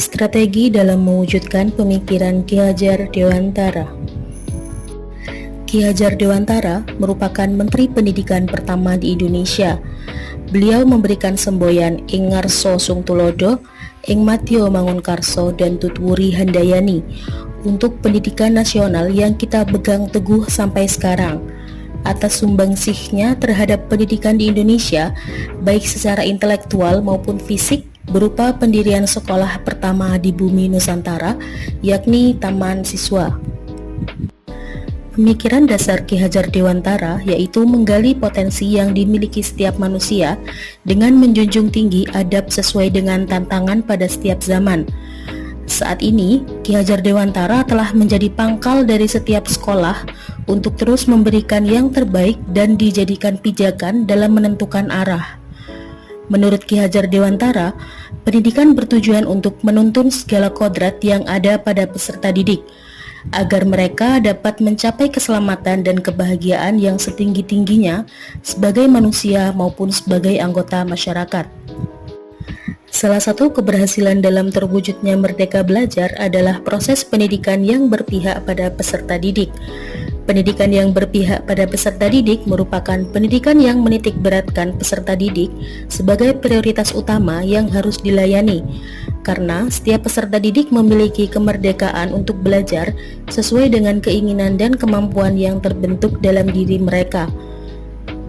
Strategi dalam mewujudkan pemikiran Ki Hajar Dewantara. Ki Hajar Dewantara merupakan Menteri Pendidikan pertama di Indonesia. Beliau memberikan semboyan Ing Ngarso Sung Tulodo, Ing Madya Mangunkarso dan Tutwuri Handayani untuk pendidikan nasional yang kita pegang teguh sampai sekarang. Atas sumbangsihnya terhadap pendidikan di Indonesia, baik secara intelektual maupun fisik, berupa pendirian sekolah pertama di bumi Nusantara, yakni Taman Siswa. Pemikiran dasar Ki Hajar Dewantara yaitu menggali potensi yang dimiliki setiap manusia dengan menjunjung tinggi adab sesuai dengan tantangan pada setiap zaman. Saat ini, Ki Hajar Dewantara telah menjadi pangkal dari setiap sekolah untuk terus memberikan yang terbaik dan dijadikan pijakan dalam menentukan arah. Menurut Ki Hajar Dewantara, pendidikan bertujuan untuk menuntun segala kodrat yang ada pada peserta didik, agar mereka dapat mencapai keselamatan dan kebahagiaan yang setinggi-tingginya sebagai manusia maupun sebagai anggota masyarakat. Salah satu keberhasilan dalam terwujudnya Merdeka Belajar adalah proses pendidikan yang berpihak pada peserta didik. Pendidikan yang berpihak pada peserta didik merupakan pendidikan yang menitik beratkan peserta didik sebagai prioritas utama yang harus dilayani, karena setiap peserta didik memiliki kemerdekaan untuk belajar sesuai dengan keinginan dan kemampuan yang terbentuk dalam diri mereka.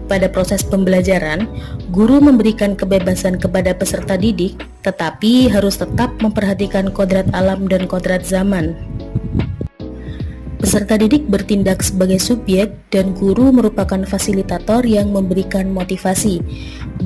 Pada proses pembelajaran, guru memberikan kebebasan kepada peserta didik, tetapi harus tetap memperhatikan kodrat alam dan kodrat zaman. Peserta didik bertindak sebagai subjek dan guru merupakan fasilitator yang memberikan motivasi.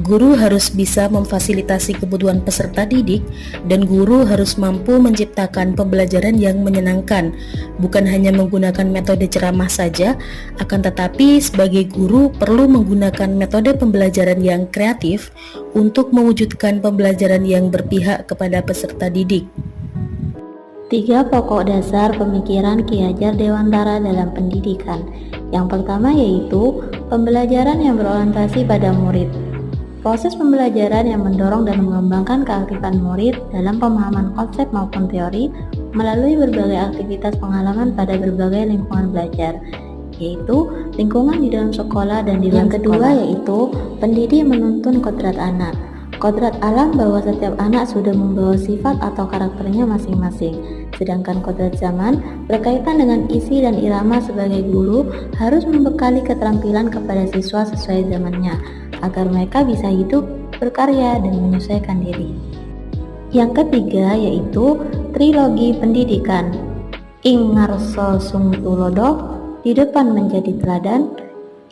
Guru harus bisa memfasilitasi kebutuhan peserta didik dan guru harus mampu menciptakan pembelajaran yang menyenangkan, bukan hanya menggunakan metode ceramah saja, akan tetapi sebagai guru perlu menggunakan metode pembelajaran yang kreatif untuk mewujudkan pembelajaran yang berpihak kepada peserta didik. 3 pokok dasar pemikiran Ki Hajar Dewantara dalam pendidikan. Yang pertama yaitu pembelajaran yang berorientasi pada murid. Proses pembelajaran yang mendorong dan mengembangkan keaktifan murid dalam pemahaman konsep maupun teori melalui berbagai aktivitas pengalaman pada berbagai lingkungan belajar, yaitu lingkungan di dalam sekolah dan di luar sekolah. Yang kedua yaitu pendidik menuntun kodrat anak. Kodrat alam bahwa setiap anak sudah membawa sifat atau karakternya masing-masing. Sedangkan kodrat zaman berkaitan dengan isi dan irama. Sebagai guru harus membekali keterampilan kepada siswa sesuai zamannya, agar mereka bisa hidup, berkarya, dan menyesuaikan diri. Yang ketiga yaitu trilogi pendidikan. Ing Ngarso Sung Tulodo, di depan menjadi teladan,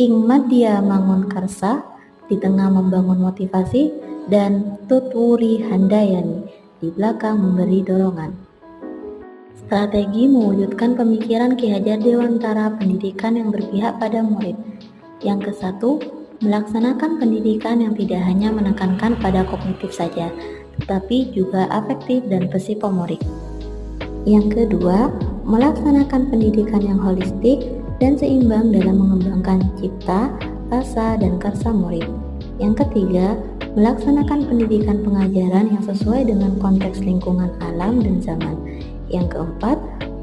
Ing Madya Mangunkarsa, di tengah membangun motivasi, dan Tutwuri Handayani, di belakang memberi dorongan. Strategi mewujudkan pemikiran Ki Hajar Dewantara pendidikan yang berpihak pada murid. Yang ke-1, melaksanakan pendidikan yang tidak hanya menekankan pada kognitif saja, tetapi juga afektif dan psikomotorik. Yang kedua, melaksanakan pendidikan yang holistik dan seimbang dalam mengembangkan cipta, rasa, dan karsa murid. Yang ketiga, melaksanakan pendidikan pengajaran yang sesuai dengan konteks lingkungan alam dan zaman. Yang keempat,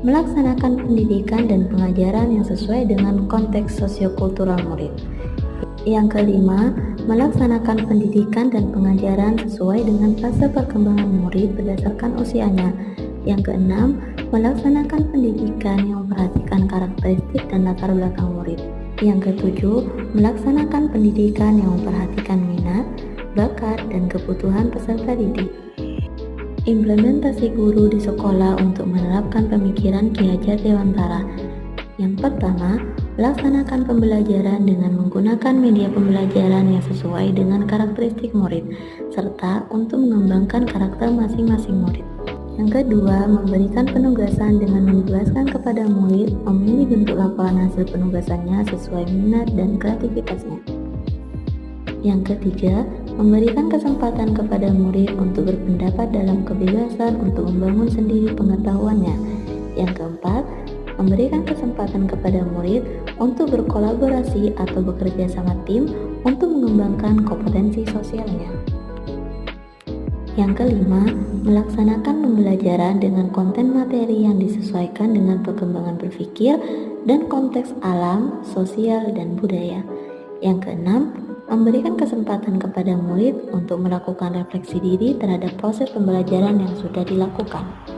melaksanakan pendidikan dan pengajaran yang sesuai dengan konteks sosiokultural murid. Yang kelima, melaksanakan pendidikan dan pengajaran sesuai dengan fase perkembangan murid berdasarkan usianya. Yang keenam, melaksanakan pendidikan yang memperhatikan karakteristik dan latar belakang murid. Yang ketujuh, melaksanakan pendidikan yang memperhatikan minat, bakat, dan kebutuhan peserta didik. Implementasi guru di sekolah untuk menerapkan pemikiran Ki Hajar Dewantara. Yang pertama, melaksanakan pembelajaran dengan menggunakan media pembelajaran yang sesuai dengan karakteristik murid, serta untuk mengembangkan karakter masing-masing murid. Yang kedua, memberikan penugasan dengan membebaskan kepada murid memilih bentuk laporan hasil penugasannya sesuai minat dan kreativitasnya. Yang ketiga, memberikan kesempatan kepada murid untuk berpendapat dalam kebebasan untuk membangun sendiri pengetahuannya. Yang keempat, memberikan kesempatan kepada murid untuk berkolaborasi atau bekerja sama tim untuk mengembangkan kompetensi sosialnya. Yang kelima, melaksanakan pembelajaran dengan konten materi yang disesuaikan dengan perkembangan berpikir dan konteks alam, sosial, dan budaya. Yang keenam, memberikan kesempatan kepada murid untuk melakukan refleksi diri terhadap proses pembelajaran yang sudah dilakukan.